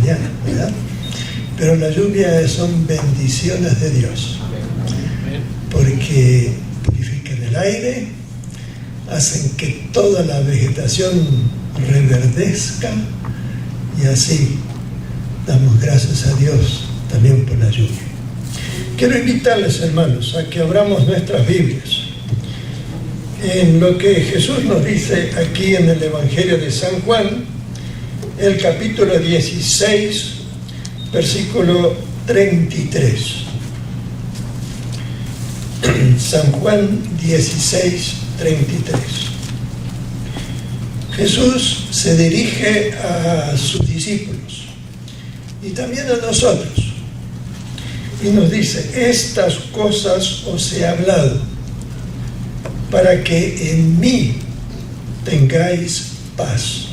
mañana, ¿verdad? Pero las lluvias son bendiciones de Dios, porque purifican el aire, hacen que toda la vegetación reverdezca, y así damos gracias a Dios también por la lluvia. Quiero invitarles, hermanos, a que abramos nuestras Biblias en lo que Jesús nos dice aquí en el Evangelio de San Juan, el capítulo 16, versículo 33. San Juan 16, 33. Jesús se dirige a sus discípulos y también a nosotros y nos dice: estas cosas os he hablado para que en mí tengáis paz.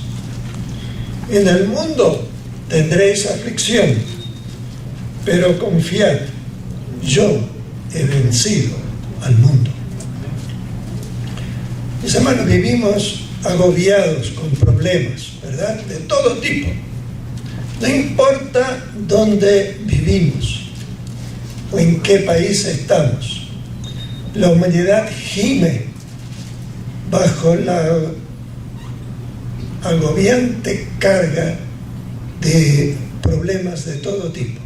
En el mundo tendréis aflicción, pero confiad, yo he vencido al mundo. Mis hermanos, vivimos agobiados con problemas, ¿verdad? De todo tipo. No importa dónde vivimos o en qué país estamos. La humanidad gime bajo la agobiante carga de problemas de todo tipo.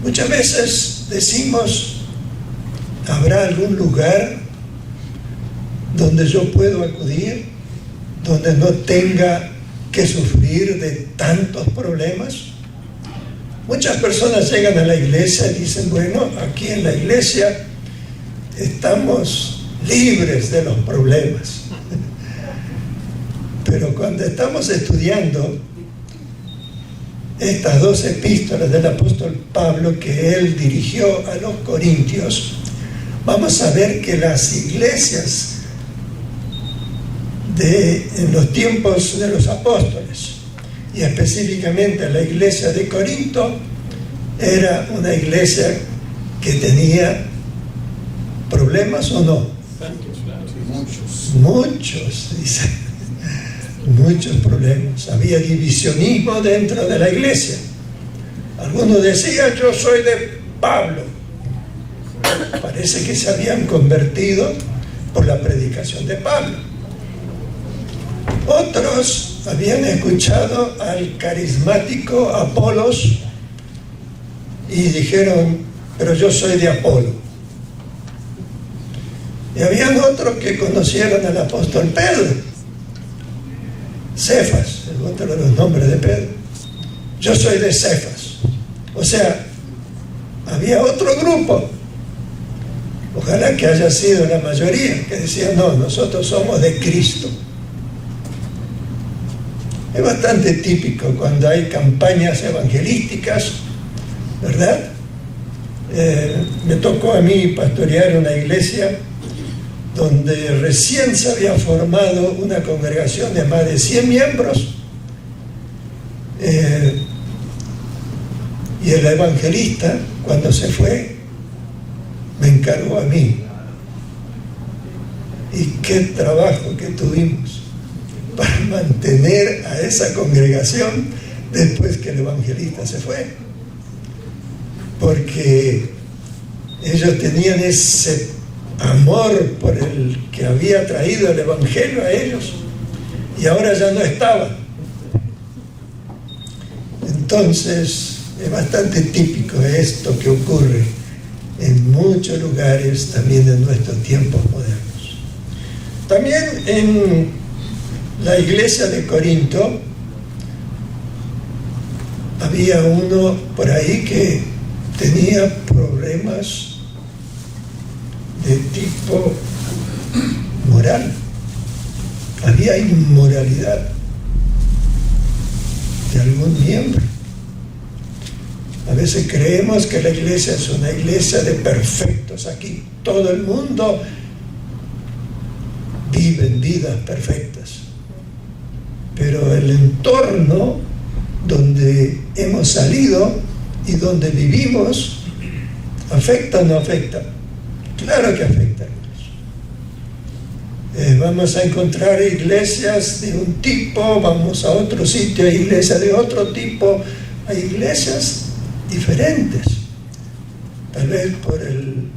Muchas veces decimos: ¿habrá algún lugar donde yo puedo acudir, donde no tenga que sufrir de tantos problemas? Muchas personas llegan a la iglesia y dicen: bueno, aquí en la iglesia estamos libres de los problemas. Pero cuando estamos estudiando estas dos epístolas del apóstol Pablo que él dirigió a los corintios, vamos a ver que las iglesias en los tiempos de los apóstoles, y específicamente la iglesia de Corinto, era una iglesia que tenía problemas, ¿o no? Muchos, dice. Muchos problemas. Había divisionismo dentro de la iglesia. Algunos decían: yo soy de Pablo. Parece que se habían convertido por la predicación de Pablo. Otros habían escuchado al carismático Apolos y dijeron: pero yo soy de Apolo. Y habían otros que conocieron al apóstol Pedro, Cefas, el otro de los nombres de Pedro. Yo soy de Cefas. O sea, había otro grupo, ojalá que haya sido la mayoría, que decían: no, nosotros somos de Cristo. Es bastante típico cuando hay campañas evangelísticas, ¿verdad? Me tocó a mí pastorear una iglesia donde recién se había formado una congregación de más de 100 miembros, y el evangelista, cuando se fue, me encargó a mí. Y qué trabajo que tuvimos para mantener a esa congregación después que el evangelista se fue, porque ellos tenían ese amor por el que había traído el evangelio a ellos, y ahora ya no estaba. Entonces es bastante típico esto que ocurre en muchos lugares, también en nuestros tiempos modernos. También en la iglesia de Corinto había uno por ahí que tenía problemas de tipo moral. Había inmoralidad de algún miembro. A veces creemos que la iglesia es una iglesia de perfectos. Aquí todo el mundo vive vidas perfectas, pero el entorno donde hemos salido y donde vivimos, ¿afecta o no afecta? Claro que afecta. Vamos a encontrar iglesias de un tipo, vamos a otro sitio, hay iglesias de otro tipo, hay iglesias diferentes, tal vez por el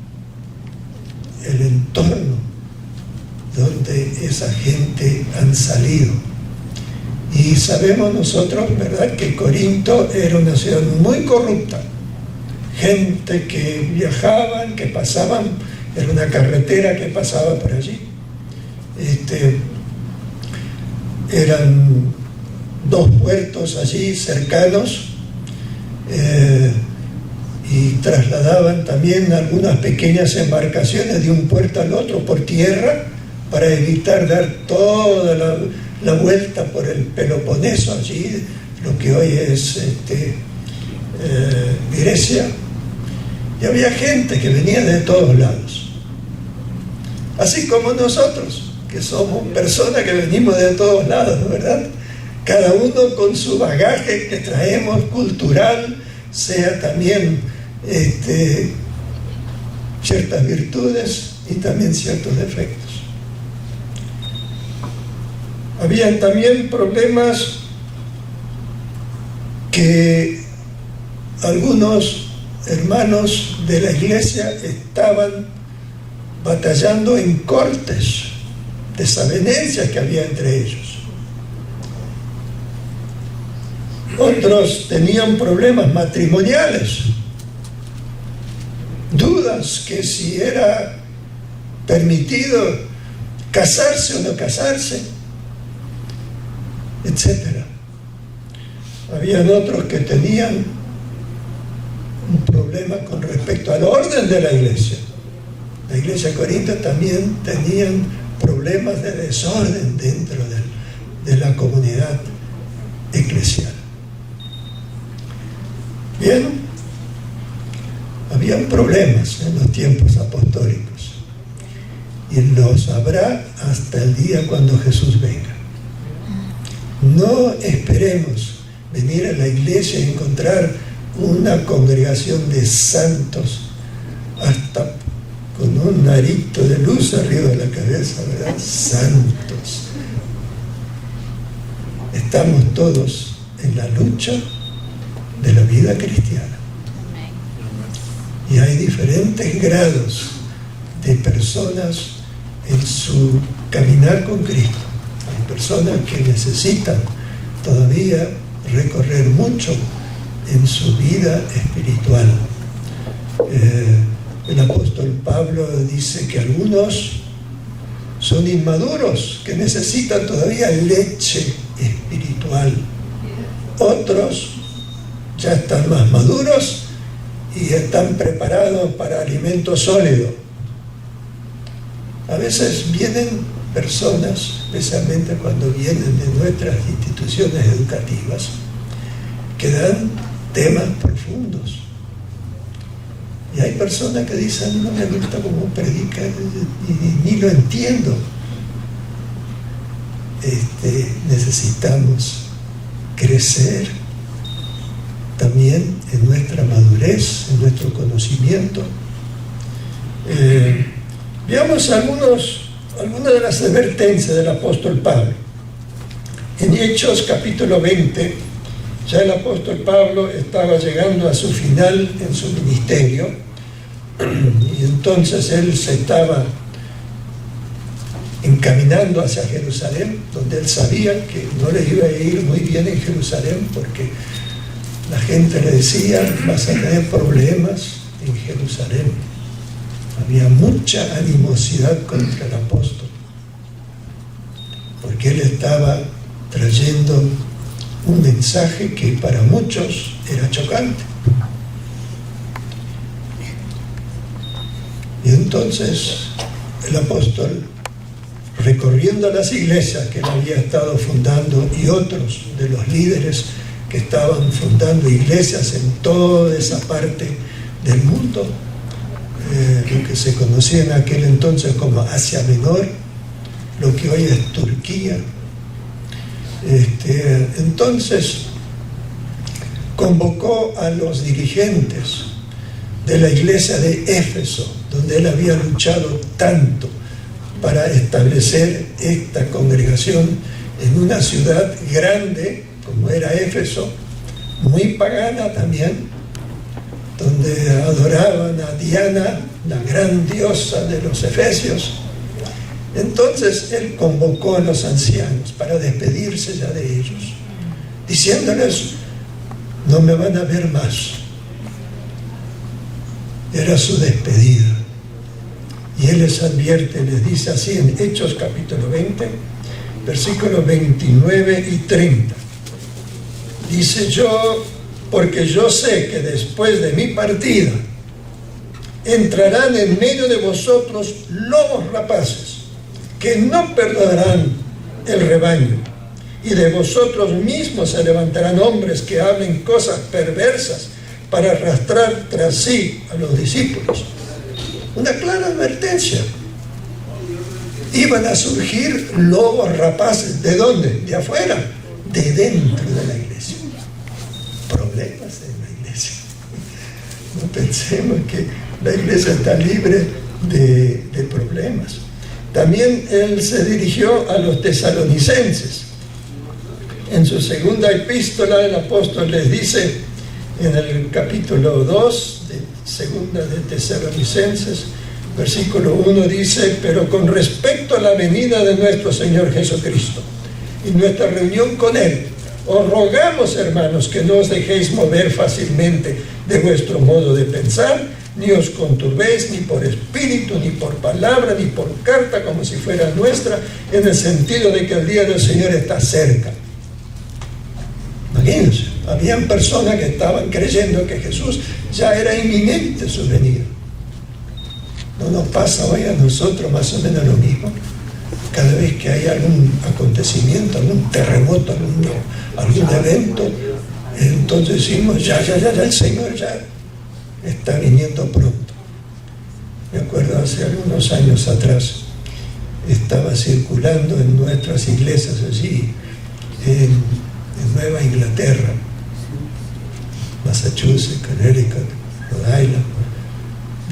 entorno donde esa gente han salido. Y sabemos nosotros, ¿verdad?, que Corinto era una ciudad muy corrupta, gente que viajaban, que pasaban, era una carretera que pasaba por allí. Eran 2 puertos allí cercanos, y trasladaban también algunas pequeñas embarcaciones de un puerto al otro por tierra para evitar dar toda la vuelta por el Peloponeso, allí lo que hoy es Grecia. Y había gente que venía de todos lados, así como nosotros, que somos personas que venimos de todos lados, ¿verdad? Cada uno con su bagaje que traemos cultural, sea también ciertas virtudes y también ciertos defectos. Habían también problemas que algunos hermanos de la iglesia estaban batallando en cortes, desavenencias que había entre ellos. Otros tenían problemas matrimoniales, dudas que si era permitido casarse o no casarse, etc. Habían otros que tenían un problema con respecto al orden de la iglesia. La iglesia de Corinto también tenían problemas de desorden dentro de la comunidad eclesial. Bien, habían problemas en los tiempos apostólicos y los habrá hasta el día cuando Jesús venga. No esperemos venir a la iglesia y encontrar una congregación de santos hasta con un arito de luz arriba de la cabeza, ¿verdad? Santos. Estamos todos en la lucha de la vida cristiana. Y hay diferentes grados de personas en su caminar con Cristo. Hay personas que necesitan todavía recorrer mucho en su vida espiritual. El apóstol Pablo dice que algunos son inmaduros, que necesitan todavía leche espiritual. Otros ya están más maduros y están preparados para alimento sólido. A veces vienen personas, especialmente cuando vienen de nuestras instituciones educativas, que dan temas profundos. Y hay personas que dicen, no me gusta cómo predica, ni lo entiendo. Necesitamos crecer también en nuestra madurez, en nuestro conocimiento. Veamos algunas de las advertencias del apóstol Pablo. En Hechos capítulo 20, ya el apóstol Pablo estaba llegando a su final en su ministerio, y entonces él se estaba encaminando hacia Jerusalén, donde él sabía que no le iba a ir muy bien en Jerusalén, porque la gente le decía, vas a tener problemas en Jerusalén. Había mucha animosidad contra el apóstol, porque él estaba trayendo un mensaje que para muchos era chocante. Y entonces el apóstol, recorriendo las iglesias que él había estado fundando y otros de los líderes que estaban fundando iglesias en toda esa parte del mundo, lo que se conocía en aquel entonces como Asia Menor, lo que hoy es Turquía. Entonces convocó a los dirigentes de la iglesia de Éfeso, donde él había luchado tanto para establecer esta congregación en una ciudad grande como era Éfeso, muy pagana también, donde adoraban a Diana, la gran diosa de los efesios. Entonces él convocó a los ancianos para despedirse ya de ellos, diciéndoles: no me van a ver más. Era su despedida. Y él les advierte, les dice así en Hechos capítulo 20, versículos 29 y 30. Dice: porque yo sé que después de mi partida entrarán en medio de vosotros lobos rapaces, que no perdonarán el rebaño, y de vosotros mismos se levantarán hombres que hablen cosas perversas para arrastrar tras sí a los discípulos. Una clara advertencia. Iban a surgir lobos rapaces. ¿De dónde? De afuera, de dentro de la iglesia. Problemas en la iglesia. No pensemos que la iglesia está libre de problemas. También él se dirigió a los tesalonicenses. En su segunda epístola el apóstol les dice, en el capítulo 2 de segunda de Tesalonicenses, versículo 1, dice: pero con respecto a la venida de nuestro Señor Jesucristo y nuestra reunión con Él, os rogamos, hermanos, que no os dejéis mover fácilmente de vuestro modo de pensar, ni os conturbéis ni por espíritu, ni por palabra, ni por carta, como si fuera nuestra, en el sentido de que el día del Señor está cerca. Imagínense, habían personas que estaban creyendo que Jesús ya era inminente su venida. ¿No nos pasa hoy a nosotros más o menos lo mismo? Cada vez que hay algún acontecimiento, algún terremoto, algún evento, entonces decimos, ya, el Señor ya está viniendo pronto. Me acuerdo hace algunos años atrás, estaba circulando en nuestras iglesias allí, en Nueva Inglaterra, Massachusetts, Connecticut, Rhode Island,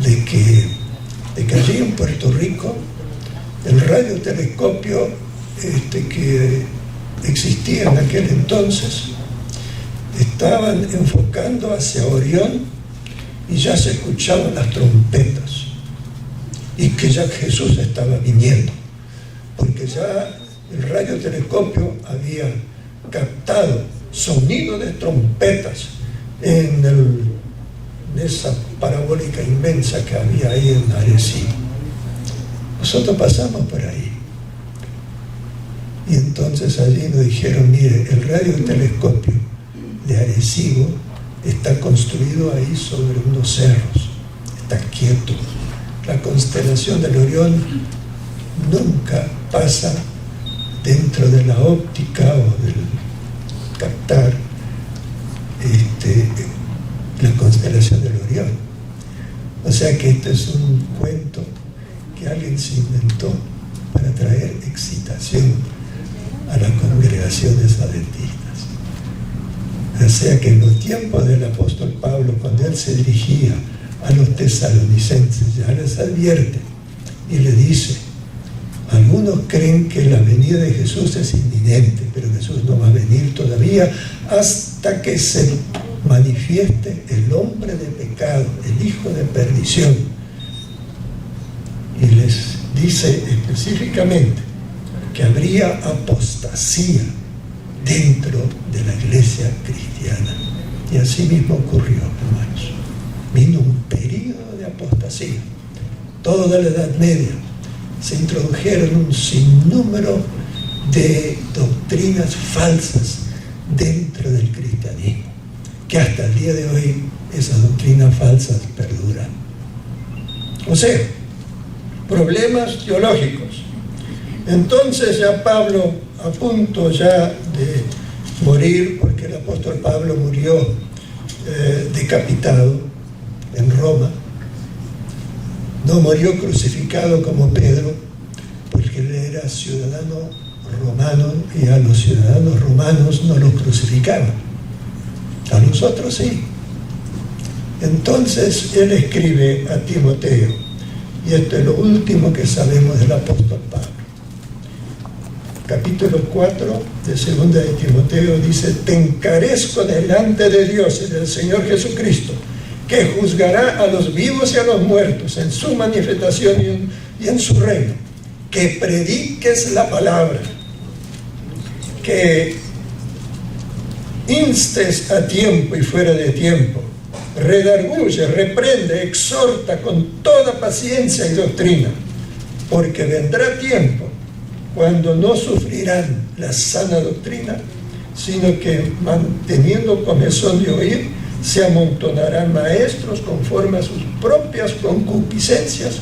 de que allí en Puerto Rico el radiotelescopio que existía en aquel entonces estaban enfocando hacia Orión y ya se escuchaban las trompetas y que ya Jesús estaba viniendo, porque ya el radiotelescopio había captado sonido de trompetas en esa parabólica inmensa que había ahí en Arecibo. Nosotros pasamos por ahí y entonces allí nos dijeron: mire, el radiotelescopio de Arecibo está construido ahí sobre unos cerros, está quieto. La constelación del Orión nunca pasa dentro de la óptica o del captar la constelación del Orión. O sea que este es un cuento que alguien se inventó para traer excitación a las congregaciones adventistas. O sea que en los tiempos del apóstol Pablo, cuando él se dirigía a los tesalonicenses, ya les advierte y le dice: algunos creen que la venida de Jesús es inminente, pero Jesús no va a venir todavía hasta que se manifieste el hombre de pecado, el hijo de perdición. Y les dice específicamente que habría apostasía dentro de la iglesia cristiana. Y así mismo ocurrió, hermanos. Vino un período de apostasía. Toda la Edad Media se introdujeron un sinnúmero de doctrinas falsas dentro del cristianismo, que hasta el día de hoy esas doctrinas falsas perduran. O sea, problemas teológicos. Entonces ya Pablo, a punto ya de morir, porque el apóstol Pablo murió decapitado en Roma, no murió crucificado como Pedro, porque él era ciudadano romano y a los ciudadanos romanos no los crucificaban, a los otros sí. Entonces él escribe a Timoteo Y esto es lo último que sabemos del apóstol Pablo. Capítulo 4 de 2 de Timoteo dice: te encarezco delante de Dios y del Señor Jesucristo, que juzgará a los vivos y a los muertos en su manifestación y en su reino, que prediques la palabra, que instes a tiempo y fuera de tiempo, redarguye, reprende, exhorta con toda paciencia y doctrina, porque vendrá tiempo cuando no sufrirán la sana doctrina, sino que manteniendo comezón de oír, se amontonarán maestros conforme a sus propias concupiscencias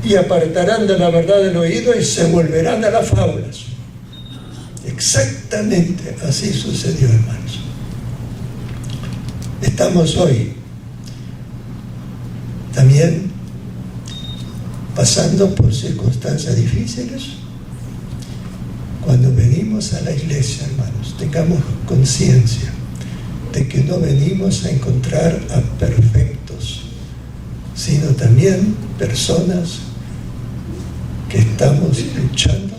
y apartarán de la verdad del oído y se volverán a las fábulas. Exactamente así sucedió, hermanos. Estamos hoy también pasando por circunstancias difíciles. Cuando venimos a la iglesia, hermanos, tengamos conciencia de que no venimos a encontrar a perfectos, sino también personas que estamos luchando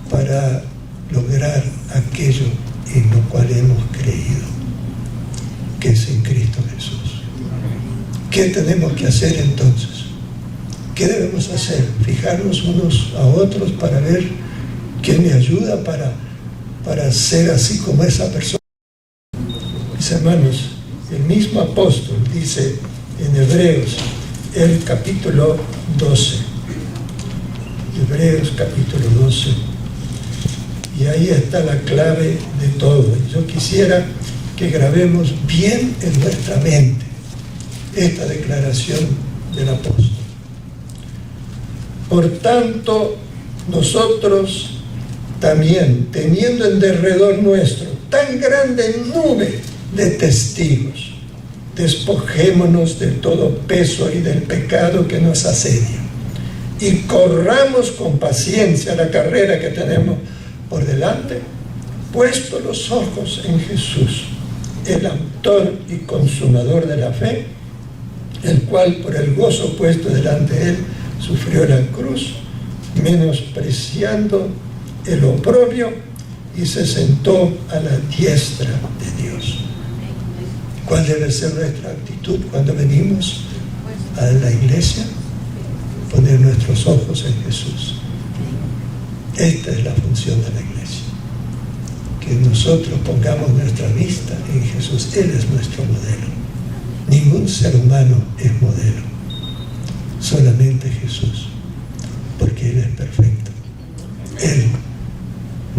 para lograr aquello en lo cual hemos creído, que es en Cristo Jesús. ¿Qué tenemos que hacer entonces? ¿Qué debemos hacer? Fijarnos unos a otros para ver quién me ayuda para ser así como esa persona. Mis hermanos, el mismo apóstol dice en Hebreos, el capítulo 12. Hebreos capítulo 12. Y ahí está la clave de todo. Yo quisiera que grabemos bien en nuestra mente esta declaración del apóstol. Por tanto, nosotros también, teniendo en derredor nuestro tan grande nube de testigos, despojémonos de todo peso y del pecado que nos asedia, y corramos con paciencia la carrera que tenemos por delante, puesto los ojos en Jesús, el autor y consumador de la fe, el cual por el gozo puesto delante de él sufrió la cruz, menospreciando el oprobio, y se sentó a la diestra de Dios. ¿Cuál debe ser nuestra actitud cuando venimos a la iglesia? Poner nuestros ojos en Jesús. Esta es la función de la iglesia, que nosotros pongamos nuestra vista en Jesús. Él es nuestro modelo. Ningún ser humano es modelo, solamente Jesús, porque Él es perfecto. Él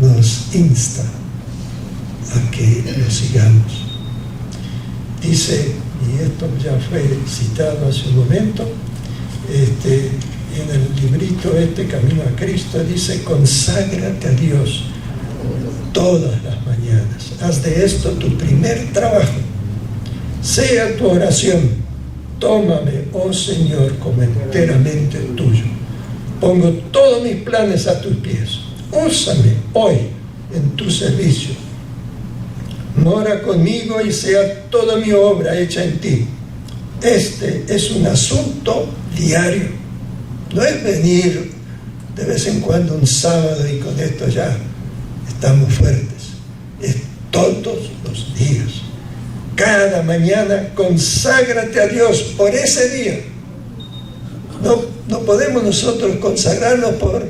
nos insta a que lo sigamos. Dice, y esto ya fue citado hace un momento, en el librito Camino a Cristo, dice: conságrate a Dios todas las mañanas, haz de esto tu primer trabajo, sea tu oración: tómame, oh Señor, como enteramente tuyo, pongo todos mis planes a tus pies, úsame hoy en tu servicio, mora conmigo y sea toda mi obra hecha en ti. Este es un asunto diario, no es venir de vez en cuando un sábado y con esto ya estamos fuertes. Es todos los días. Cada mañana conságrate a Dios por ese día. No podemos nosotros consagrarnos por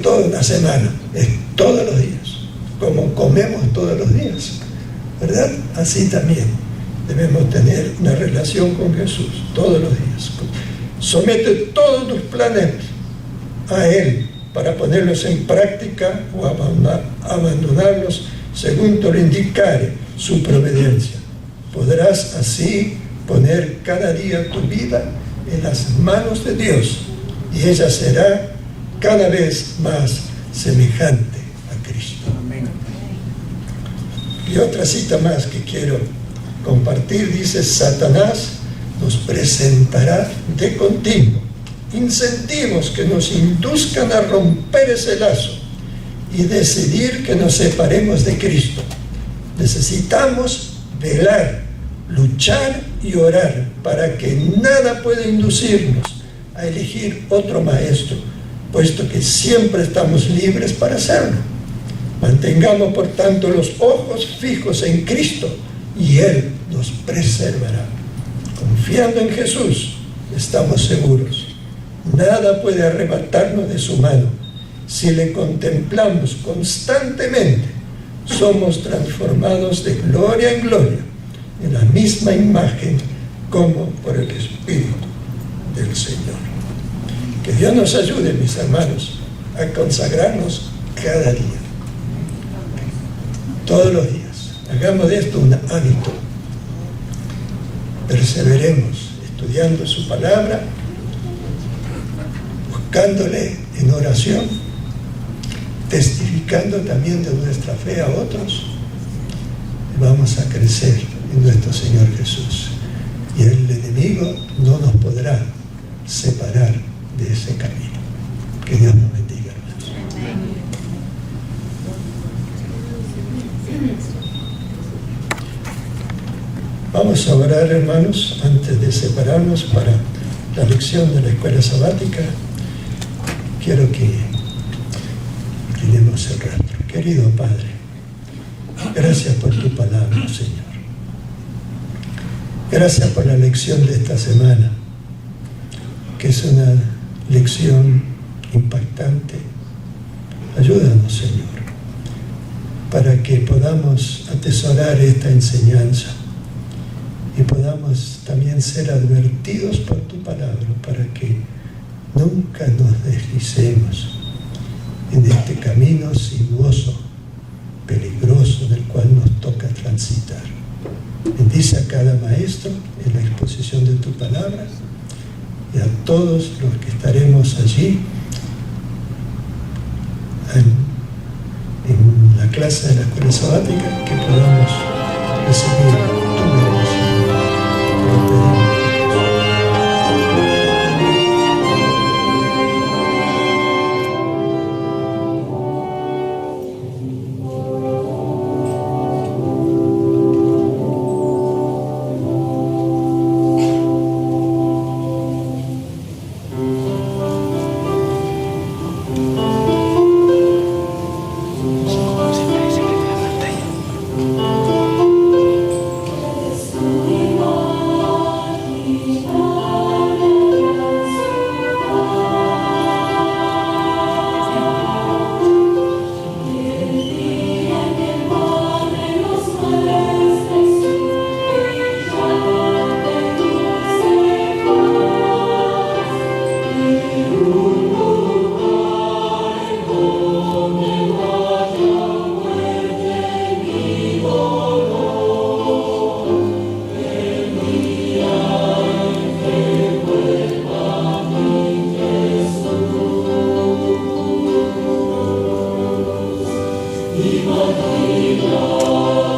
toda una semana. Es todos los días, como comemos todos los días, ¿verdad? Así también debemos tener una relación con Jesús todos los días. Somete todos tus planes a Él para ponerlos en práctica o abandonarlos según te lo indicare su providencia. Podrás así poner cada día tu vida en las manos de Dios, y ella será cada vez más semejante a Cristo. Amén. Y otra cita más que quiero compartir, dice: Satanás nos presentará de continuo incentivos que nos induzcan a romper ese lazo y decidir que nos separemos de Cristo. Necesitamos velar, luchar y orar para que nada pueda inducirnos a elegir otro maestro, puesto que siempre estamos libres para hacerlo. Mantengamos, por tanto, los ojos fijos en Cristo y Él nos preservará. Confiando en Jesús, estamos seguros. Nada puede arrebatarnos de su mano. Si le contemplamos constantemente, somos transformados de gloria en gloria, en la misma imagen como por el Espíritu del Señor. Que Dios nos ayude, mis hermanos, a consagrarnos cada día, todos los días. Hagamos de esto un hábito. Perseveremos estudiando su palabra, buscándole en oración, testificando también de nuestra fe a otros. Vamos a crecer en nuestro Señor Jesús. Y el enemigo no nos podrá separar de ese camino. Que Dios nos bendiga, hermanos. Vamos a orar, hermanos, antes de separarnos para la lección de la escuela sabática. Quiero que inclinemos el rostro. Querido Padre, gracias por tu palabra, Señor. Gracias por la lección de esta semana, que es una lección impactante. Ayúdanos, Señor, para que podamos atesorar esta enseñanza y podamos también ser advertidos por tu palabra, para que nunca nos deslicemos en este camino sinuoso, peligroso, en el cual nos toca transitar. Bendice a cada maestro en la exposición de tu palabra y a todos los que estaremos allí en la clase de la escuela sabática, que podamos recibir tu bendición. Te lo pedimos. Viva, viva.